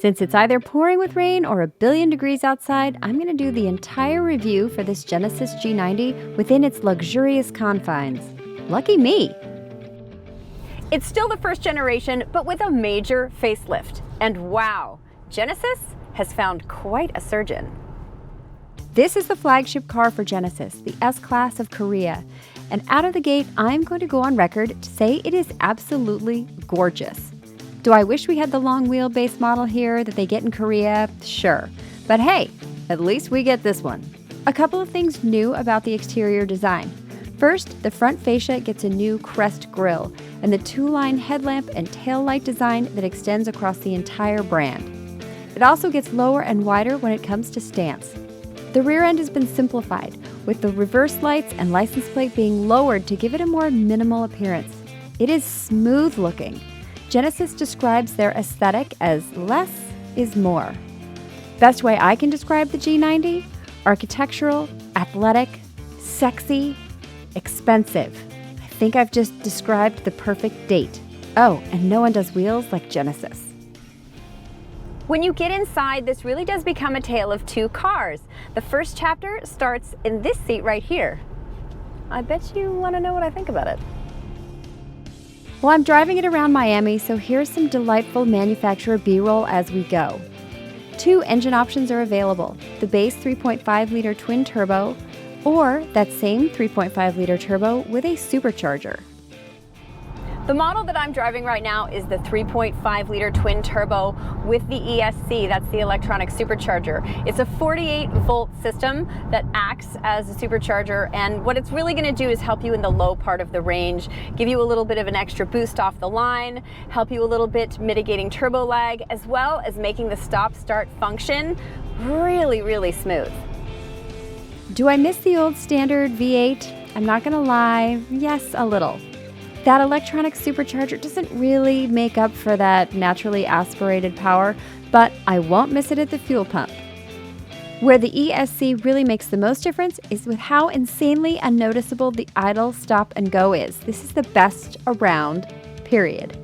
Since it's either pouring with rain or a billion degrees outside, I'm going to do the entire review for this Genesis G90 within its luxurious confines. Lucky me! It's still the first generation, but with a major facelift. And wow, Genesis has found quite a surgeon. This is the flagship car for Genesis, the S-Class of Korea. And out of the gate, I'm going to go on record to say it is absolutely gorgeous. Do I wish we had the long wheelbase model here that they get in Korea? Sure. But hey, at least we get this one. A couple of things new about the exterior design. First, the front fascia gets a new Crest Grille and the two-line headlamp and taillight design that extends across the entire brand. It also gets lower and wider when it comes to stance. The rear end has been simplified, with the reverse lights and license plate being lowered to give it a more minimal appearance. It is smooth looking. Genesis describes their aesthetic as less is more. Best way I can describe the G90? Architectural, athletic, sexy, expensive. I think I've just described the perfect date. Oh, and no one does wheels like Genesis. When you get inside, this really does become a tale of two cars. The first chapter starts in this seat right here. I bet you want to know what I think about it. Well, I'm driving it around Miami, so here's some delightful manufacturer B-roll as we go. Two engine options are available, the base 3.5-liter twin turbo, or that same 3.5-liter turbo with a supercharger. The model that I'm driving right now is the 3.5-liter twin turbo with the ESC, that's the electronic supercharger. It's a 48-volt system that acts as a supercharger, and what it's really going to do is help you in the low part of the range, give you a little bit of an extra boost off the line, help you a little bit mitigating turbo lag, as well as making the stop-start function really, really smooth. Do I miss the old standard V8? I'm not going to lie, yes, a little. That electronic supercharger doesn't really make up for that naturally aspirated power, but I won't miss it at the fuel pump. Where the ESC really makes the most difference is with how insanely unnoticeable the idle stop and go is. This is the best around, period.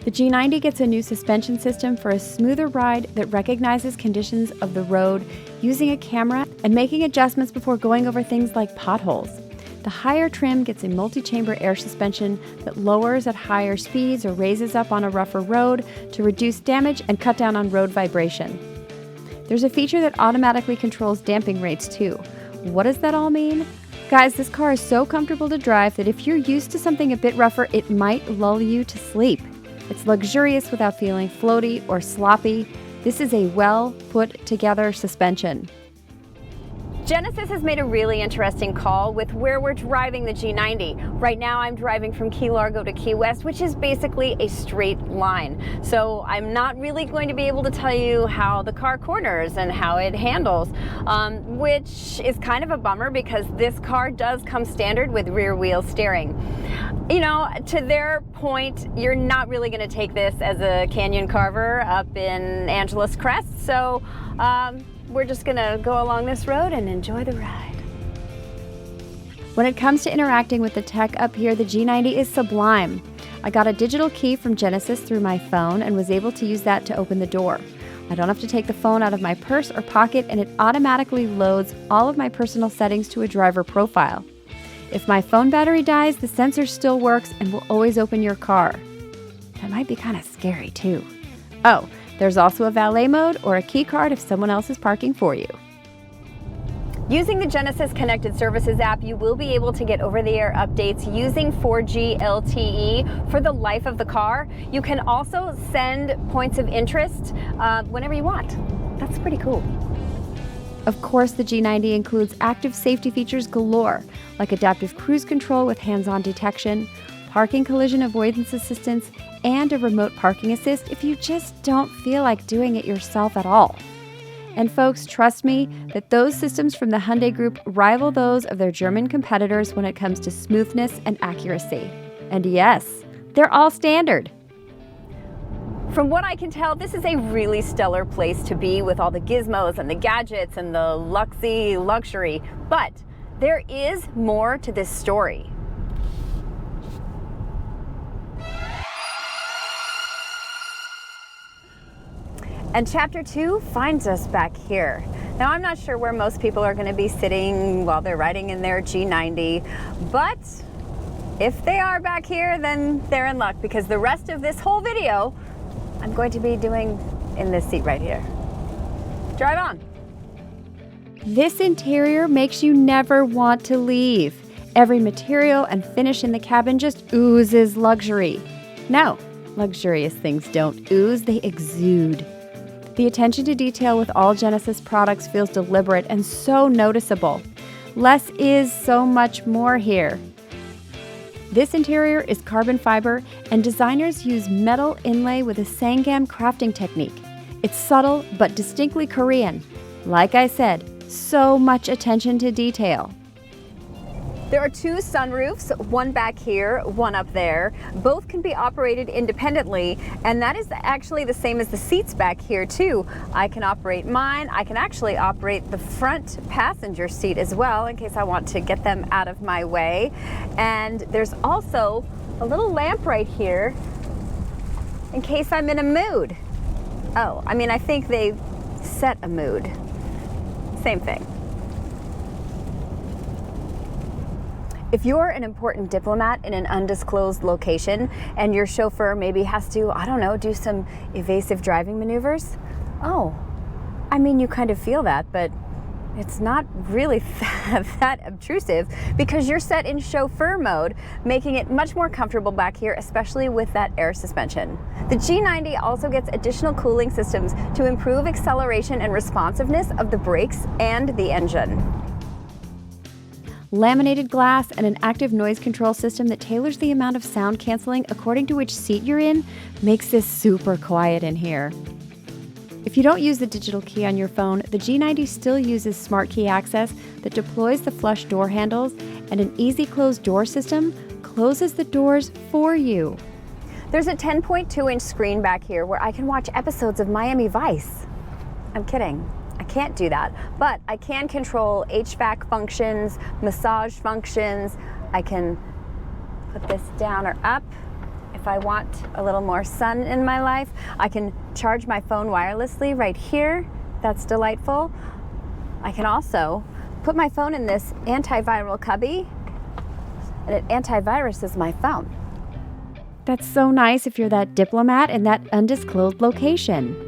The G90 gets a new suspension system for a smoother ride that recognizes conditions of the road using a camera and making adjustments before going over things like potholes. The higher trim gets a multi-chamber air suspension that lowers at higher speeds or raises up on a rougher road to reduce damage and cut down on road vibration. There's a feature that automatically controls damping rates too. What does that all mean? Guys, this car is so comfortable to drive that if you're used to something a bit rougher, it might lull you to sleep. It's luxurious without feeling floaty or sloppy. This is a well put together suspension. Genesis has made a really interesting call with where we're driving the G90. Right now I'm driving from Key Largo to Key West, which is basically a straight line. So I'm not really going to be able to tell you how the car corners and how it handles, which is kind of a bummer because this car does come standard with rear wheel steering. You know, to their point, you're not really going to take this as a canyon carver up in Angeles Crest, so we're just gonna go along this road and enjoy the ride. When it comes to interacting with the tech up here, the G90 is sublime. I got a digital key from Genesis through my phone and was able to use that to open the door. I don't have to take the phone out of my purse or pocket, and it automatically loads all of my personal settings to a driver profile. If my phone battery dies, the sensor still works and will always open your car. That might be kind of scary too. Oh, there's also a valet mode or a key card if someone else is parking for you. Using the Genesis Connected Services app, you will be able to get over-the-air updates using 4G LTE for the life of the car. You can also send points of interest whenever you want. That's pretty cool. Of course, the G90 includes active safety features galore, like adaptive cruise control with hands-on detection, parking collision avoidance assistance, and a remote parking assist if you just don't feel like doing it yourself at all. And folks, trust me that those systems from the Hyundai Group rival those of their German competitors when it comes to smoothness and accuracy. And yes, they're all standard. From what I can tell, this is a really stellar place to be with all the gizmos and the gadgets and the luxy luxury. But there is more to this story. And chapter 2 finds us back here. Now, I'm not sure where most people are going to be sitting while they're riding in their G90, but if they are back here, then they're in luck, because the rest of this whole video I'm going to be doing in this seat right here. Drive on. This interior makes you never want to leave. Every material and finish in the cabin just oozes luxury. No, luxurious things don't ooze, they exude. The attention to detail with all Genesis products feels deliberate and so noticeable. Less is so much more here. This interior is carbon fiber, and designers use metal inlay with a sangam crafting technique. It's subtle but distinctly Korean. Like I said, so much attention to detail. There are 2 sunroofs, one back here, one up there. Both can be operated independently, and that is actually the same as the seats back here too. I can operate mine. I can actually operate the front passenger seat as well, in case I want to get them out of my way. And there's also a little lamp right here in case I'm in a mood. Oh, I mean, I think they set a mood. Same thing. If you're an important diplomat in an undisclosed location and your chauffeur maybe has to, I don't know, do some evasive driving maneuvers, oh, I mean, you kind of feel that, but it's not really that obtrusive, because you're set in chauffeur mode, making it much more comfortable back here, especially with that air suspension. The G90 also gets additional cooling systems to improve acceleration and responsiveness of the brakes and the engine. Laminated glass and an active noise control system that tailors the amount of sound canceling according to which seat you're in makes this super quiet in here. If you don't use the digital key on your phone, the G90 still uses smart key access that deploys the flush door handles, and an easy close door system closes the doors for you. There's a 10.2-inch screen back here where I can watch episodes of Miami Vice. I'm kidding. I can't do that, but I can control HVAC functions, massage functions. I can put this down or up if I want a little more sun in my life. I can charge my phone wirelessly right here. That's delightful. I can also put my phone in this antiviral cubby, and it antiviruses my phone. That's so nice if you're that diplomat in that undisclosed location.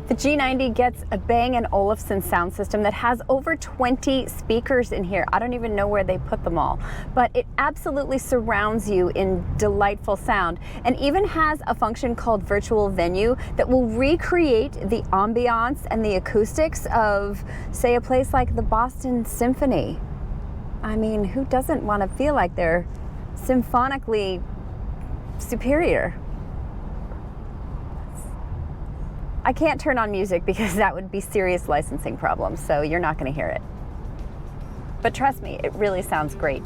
The G90 gets a Bang & Olufsen sound system that has over 20 speakers in here. I don't even know where they put them all, but it absolutely surrounds you in delightful sound, and even has a function called Virtual Venue that will recreate the ambiance and the acoustics of, say, a place like the Boston Symphony. I mean, who doesn't want to feel like they're symphonically superior? I can't turn on music because that would be serious licensing problems, so you're not going to hear it. But trust me, it really sounds great.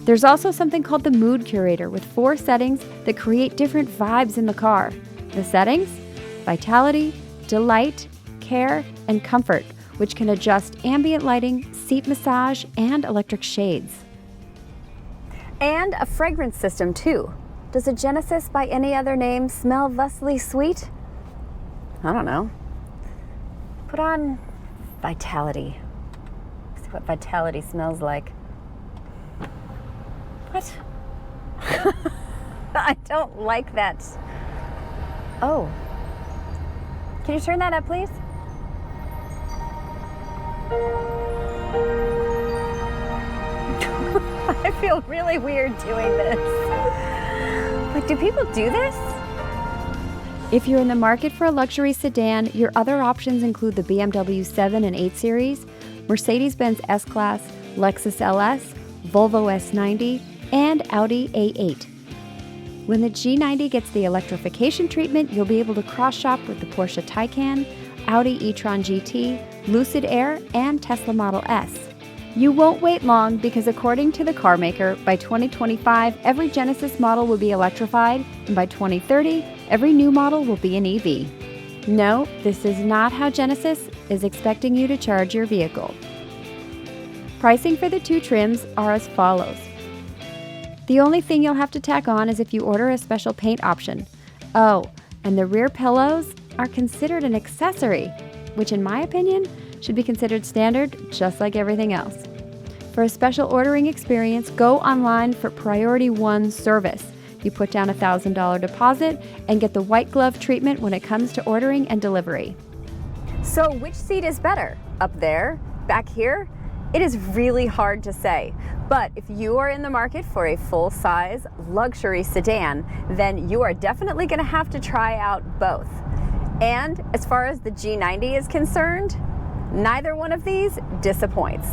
There's also something called the Mood Curator with 4 settings that create different vibes in the car. The settings? Vitality, Delight, Care, and Comfort, which can adjust ambient lighting, seat massage, and electric shades. And a fragrance system too. Does a Genesis by any other name smell thusly sweet? I don't know. Put on Vitality. See what Vitality smells like. What? I don't like that. Oh. Can you turn that up, please? I feel really weird doing this. Like, do people do this? If you're in the market for a luxury sedan, your other options include the BMW 7 and 8 Series, Mercedes-Benz S-Class, Lexus LS, Volvo S90, and Audi A8. When the G90 gets the electrification treatment, you'll be able to cross-shop with the Porsche Taycan, Audi e-tron GT, Lucid Air, and Tesla Model S. You won't wait long because according to the car maker, by 2025, every Genesis model will be electrified, and by 2030, every new model will be an EV. No, this is not how Genesis is expecting you to charge your vehicle. Pricing for the 2 trims are as follows. The only thing you'll have to tack on is if you order a special paint option. Oh, And the rear pillows are considered an accessory, which in my opinion should be considered standard just like everything else. For a special ordering experience, go online for Priority 1 service. You put down a $1,000 deposit and get the white glove treatment when it comes to ordering and delivery. So which seat is better? Up there? Back here? It is really hard to say, but if you are in the market for a full-size luxury sedan, then you are definitely going to have to try out both. And as far as the G90 is concerned, neither one of these disappoints.